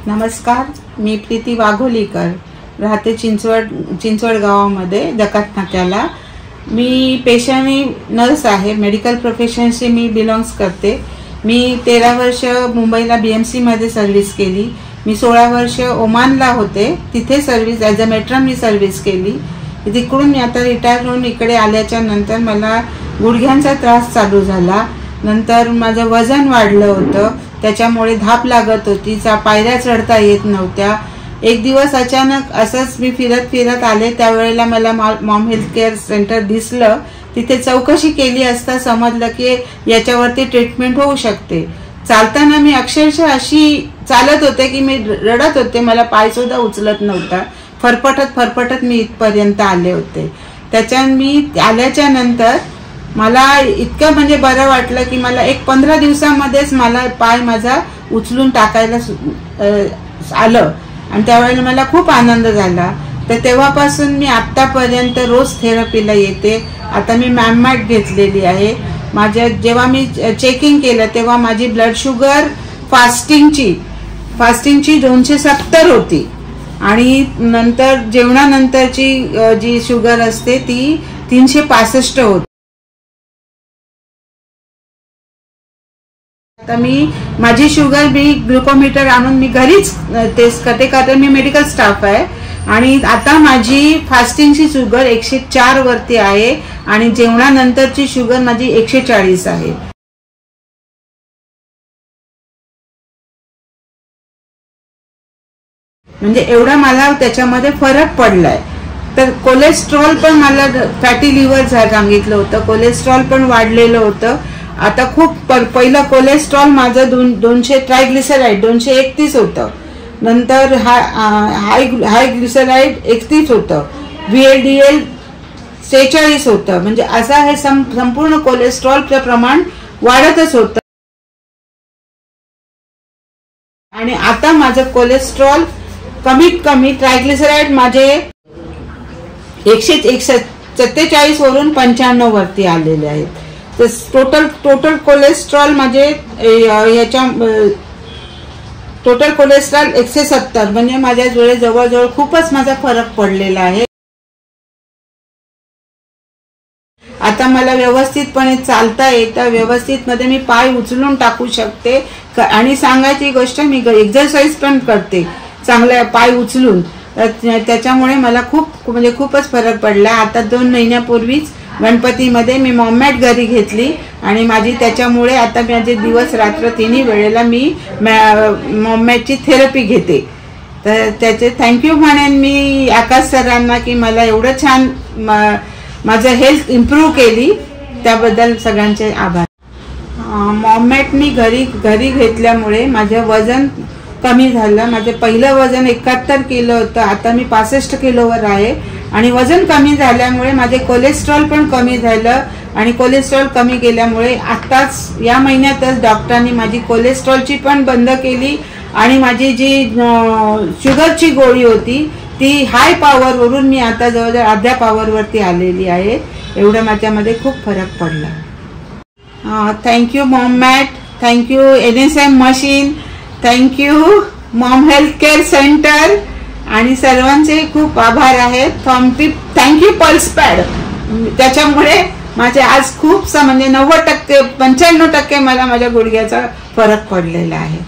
नमस्कार, मी प्रीती वाघोलीकर, राहते चिंचवड गावामध्ये जकात नाक्याला। मी पेशाने नर्स आहे, मेडिकल प्रोफेशनशी मी बिलॉंग्स करते। मी 13 वर्ष मुंबईला BMC मध्ये सर्व्हिस केली। मी 16 वर्ष ओमानला होते, तिथे सर्व्हिस ॲज अ मेट्रॉन मी सर्व्हिस केली। तिकडून मी आता रिटायर होऊन इकडे आल्याच्या नंतर मला गुडघ्यांचा त्रास चालू झाला। नंतर माझं वजन वाढलं होतं, त्याच्यामुळे धाप लागत होती, पायऱ्या चढता येत नव्हत्या। एक दिवस अचानक असंच मी फिरत आले, त्यावेळेला मला मॉम हेल्थ केअर सेंटर दिसलं। तिथे चौकशी केली असता समजलं की याच्यावरती ट्रीटमेंट होऊ शकते। चालताना मी अक्षरशः अशी चालत होते की मी रडत होते, मला पाय सुद्धा उचलत नव्हता। फरफटत मी इथपर्यंत आले होते। त्याच्यात मी आल्याच्या नंतर मला इतकं म्हणजे बरं वाटलं की मला 15 दिवसामध्येच मला पाय माझा उचलून टाकायला आलं आणि त्यावेळेला मला खूप आनंद झाला। तर तेव्हापासून मी आतापर्यंत रोज थेरपीला येते। आता मी मॅममॅट घेतलेली आहे। माझ्या जेव्हा मी चेकिंग केलं तेव्हा माझी ब्लड शुगर फास्टिंगची 270 होती आणि नंतर जेवणानंतरची जी शुगर असते ती 365 होती। आता माझी शुगर मी ग्लुकोमीटर आणून मी घरीच टेस्ट करते, कारण मी मेडिकल स्टाफ आहे। आणि आता माझी फास्टिंगची शुगर 104 वरती आहे आणि जेवणानंतरची शुगर माझी 140 आहे। म्हणजे एवढा मला त्याच्यामध्ये फरक पडलाय। तर कोलेस्ट्रॉल पण मला फॅटी लिव्हर सांगितलं होतं, कोलेस्ट्रॉल पण वाढलेलं होतं। आता खूप पहिलं कोलेस्ट्रॉल माझं 200 ट्रायग्लिसराईड 231 होतं, नंतर हाय ग्लिसराईड 31 होतं, VLDL 46 होतं। म्हणजे असं हे संपूर्ण कोलेस्ट्रॉलचं प्रमाण वाढतच होतं। आणि आता माझं कोलेस्ट्रॉल कमीत कमी ट्रायग्लिसराईड माझे 147 वरून 95 वरती आलेले आहेत। टोटल कोलेस्ट्रॉल माझे टोटल कोलेस्ट्रॉल 170, म्हणजे माझ्या जवळजवळ खूपच माझा फरक पडलेला आहे। आता मला व्यवस्थितपणे चालता येतं, व्यवस्थित मध्ये मी पाय उचलून टाकू शकते। आणि सांगायची गोष्ट, मी एक्सरसाइज पण करते चांगल्या पाय उचलून, त्याच्यामुळे मला खूपच फरक पडला। आता 2 महिन्यापूर्वीच गणपतीमध्ये मी मॉममॅट घरी घेतली आणि माझी त्याच्यामुळे आता माझे दिवस रात्र तिन्ही वेळेला मी मॉममॅटची थेरपी घेते। तर त्याचे थँक्यू म्हणेन मी आकाश सरांना की मला एवढं छान माझं हेल्थ इम्प्रूव्ह केली, त्याबद्दल सगळ्यांचे आभार। मॉममॅट मी घरी घेतल्यामुळे माझं वजन कमी झालं। माझे पहिलं वजन 71 किलो होतं, आता मी 65 किलोवर आहे। आणि वजन कमी झाल्यामुळे माझे कोलेस्ट्रॉल पण कमी झालं आणि कोलेस्ट्रॉल कमी केल्यामुळे आताच या महिन्यातच डॉक्टरांनी माझी कोलेस्ट्रॉलची पण बंद केली आणि माझी जी शुगरची गोळी होती ती हाय पॉवरवरून मी आता जवळजवळ अर्ध्या पॉवरवरती आलेली आहे। एवढं माझ्यामध्ये खूप फरक पडला। थँक्यू मॉममॅट, thank you NSM machine, thank you mom health care centre आणि सर्वांचे खूप आभार आहेत। थँक्यू पल्स पॅड, त्याच्यामुळे माझे आज खूप म्हणजे 90% 95% मला माझ्या गुडघ्याचा फरक पडलेला आहे।